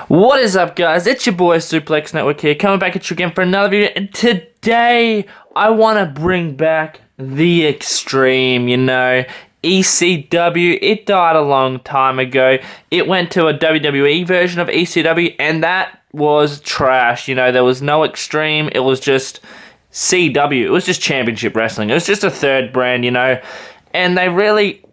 What is up, guys? It's your boy Suplex Network here, coming back at you again for another video. And today, I want to bring back the Extreme, ECW. It died a long time ago. It went to a WWE version of ECW, and that was trash. There was no Extreme. It was just CW. It was just Championship Wrestling. It was just a third brand, and they really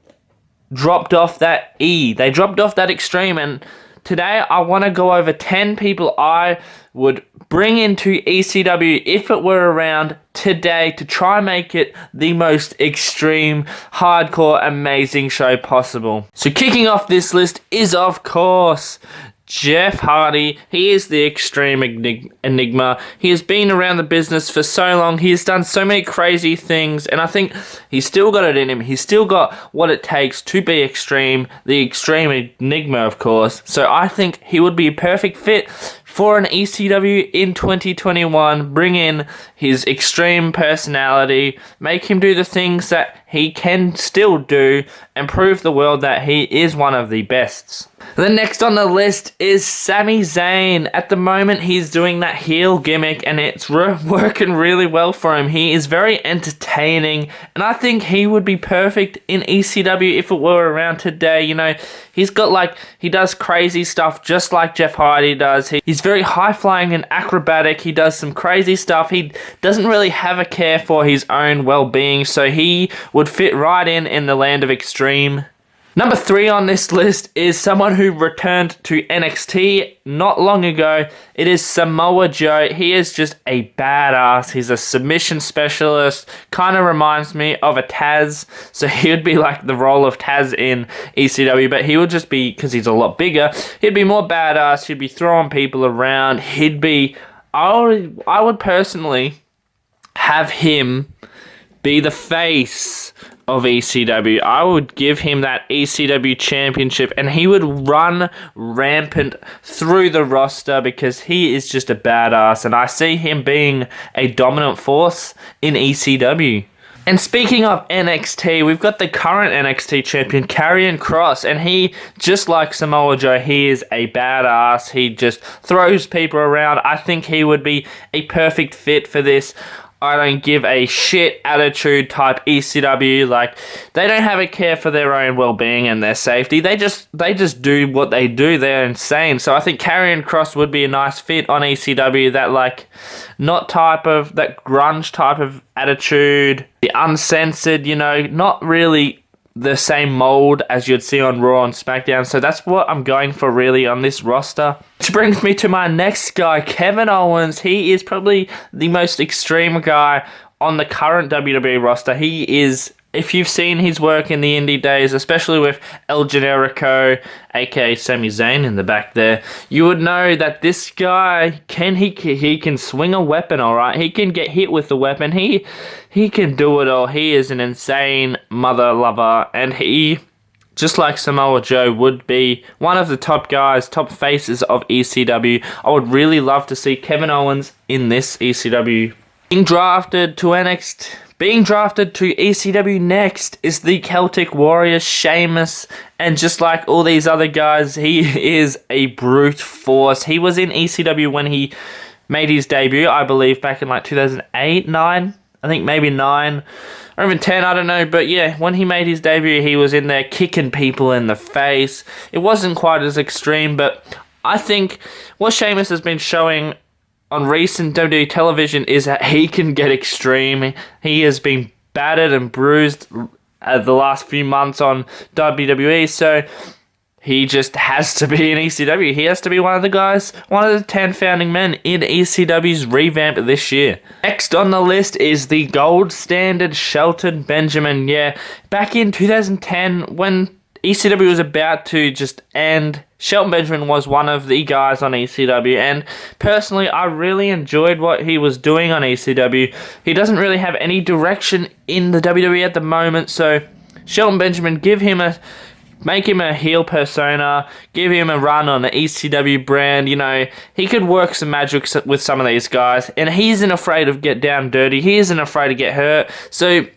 dropped off that E. They dropped off that Extreme, and today, I want to go over 10 people I would bring into ECW if it were around today to try and make it the most extreme, hardcore, amazing show possible. So kicking off this list is, of course, Jeff Hardy. He is the Extreme Enigma. He has been around the business for so long. He has done so many crazy things, and I think he's still got it in him. He's still got what it takes to be extreme. The Extreme Enigma, of course. So I think he would be a perfect fit for an ECW in 2021. Bring in his extreme personality, make him do the things that he can still do, and prove the world that he is one of the bests. The next on the list is Sami Zayn. At the moment, he's doing that heel gimmick, and it's working really well for him. He is very entertaining, and I think he would be perfect in ECW if it were around today. He's got he does crazy stuff just like Jeff Hardy does. He's very high-flying and acrobatic. He does some crazy stuff. He doesn't really have a care for his own well-being, so he would fit right in the land of extreme. Number 3 on this list is someone who returned to NXT not long ago. It is Samoa Joe. He is just a badass. He's a submission specialist. Kind of reminds me of a Taz. So he would be like the role of Taz in ECW, but he would just be, because he's a lot bigger, he'd be more badass. He'd be throwing people around. I would personally have him be the face of ECW. I would give him that ECW championship, and he would run rampant through the roster because he is just a badass, and I see him being a dominant force in ECW. And speaking of NXT, we've got the current NXT champion, Karrion Cross, and he, just like Samoa Joe, he is a badass. He just throws people around. I think he would be a perfect fit for this I don't give a shit attitude type ECW. They don't have a care for their own well-being and their safety. They just do what they do. They're insane. So I think Karrion Cross would be a nice fit on ECW. That that grunge type of attitude, the uncensored, not really the same mold as you'd see on Raw and SmackDown. So that's what I'm going for really on this roster. Which brings me to my next guy, Kevin Owens. He is probably the most extreme guy on the current WWE roster. He is, if you've seen his work in the indie days, especially with El Generico, aka Sami Zayn in the back there, you would know that this guy he can swing a weapon, alright? He can get hit with the weapon. He can do it all. He is an insane mother lover, and he, just like Samoa Joe, would be one of the top faces of ECW. I would really love to see Kevin Owens in this ECW. Being drafted to ECW next is the Celtic Warrior, Sheamus, and just like all these other guys, he is a brute force. He was in ECW when he made his debut, I believe, back in 2008, 9, I think maybe 9, or even 10, I don't know, but yeah, when he made his debut, he was in there kicking people in the face. It wasn't quite as extreme, but I think what Sheamus has been showing on recent WWE television is that he can get extreme. He has been battered and bruised the last few months on WWE, so he just has to be in ECW. He has to be one of the 10 founding men in ECW's revamp this year. Next on the list is the gold standard Shelton Benjamin. Yeah, back in 2010, when ECW was about to just end, Shelton Benjamin was one of the guys on ECW, and personally, I really enjoyed what he was doing on ECW. He doesn't really have any direction in the WWE at the moment, so Shelton Benjamin, make him a heel persona, give him a run on the ECW brand. He could work some magic with some of these guys, and he isn't afraid of get down dirty. He isn't afraid to get hurt, so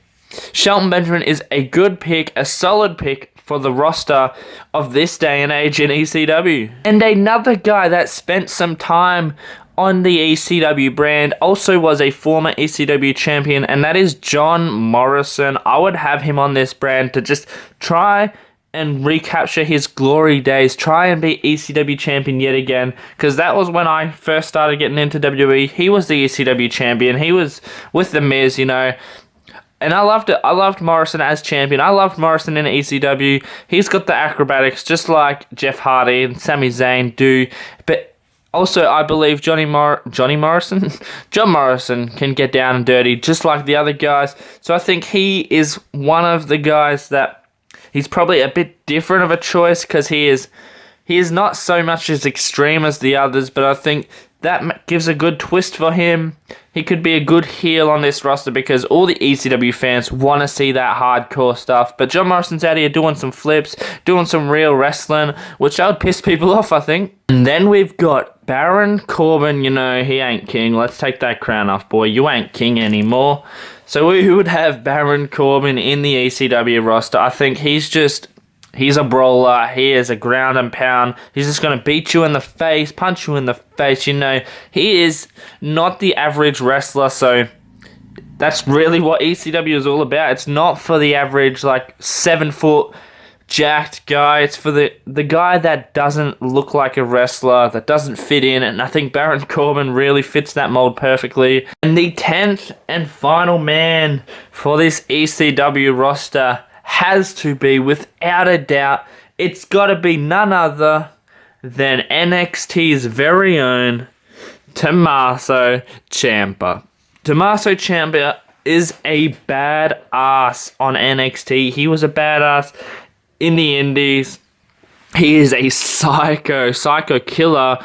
Shelton Benjamin is a good pick, a solid pick for the roster of this day and age in ECW. And another guy that spent some time on the ECW brand also was a former ECW champion, and that is John Morrison. I would have him on this brand to just try and recapture his glory days, try and be ECW champion yet again, because that was when I first started getting into WWE. He was the ECW champion. He was with The Miz, you know, and I loved it. I loved Morrison as champion. I loved Morrison in ECW. He's got the acrobatics just like Jeff Hardy and Sami Zayn do, but also I believe John Morrison can get down and dirty just like the other guys. So I think he is one of the guys that he's probably a bit different of a choice, because he is not so much as extreme as the others, but I think that gives a good twist for him. He could be a good heel on this roster because all the ECW fans want to see that hardcore stuff. But John Morrison's out here doing some flips, doing some real wrestling, which would piss people off, I think. And then we've got Baron Corbin. You know, he ain't king. Let's take that crown off, boy. You ain't king anymore. So we would have Baron Corbin in the ECW roster. I think he's a brawler. He is a ground and pound. He's just going to beat you in the face, punch you in the face. You know, he is not the average wrestler. So that's really what ECW is all about. It's not for the average, like, 7-foot jacked guy. It's for the guy that doesn't look like a wrestler, that doesn't fit in, and I think Baron Corbin really fits that mold perfectly. And the 10th and final man for this ECW roster has to be, without a doubt, it's got to be none other than NXT's very own Tommaso Ciampa. Tommaso Ciampa is a badass on NXT. He was a badass in the Indies. He is a psycho killer,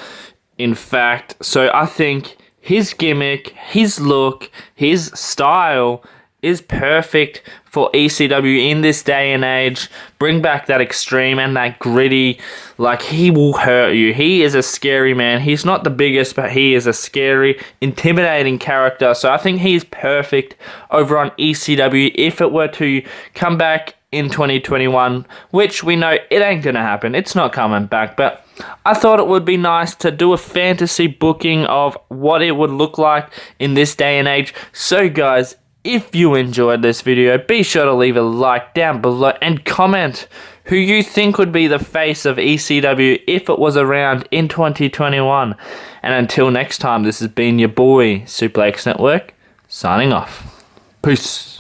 in fact. So I think his gimmick, his look, his style is perfect for ECW in this day and age. Bring back that extreme and that gritty. Like, he will hurt you. He is a scary man. He's not the biggest, but he is a scary, intimidating character. So I think he's perfect over on ECW if it were to come back in 2021, which we know it ain't gonna happen. It's not coming back, but I thought it would be nice to do a fantasy booking of what it would look like in this day and age. So guys, if you enjoyed this video, be sure to leave a like down below and comment who you think would be the face of ECW if it was around in 2021. And until next time, this has been your boy, Suplex Network, signing off. Peace.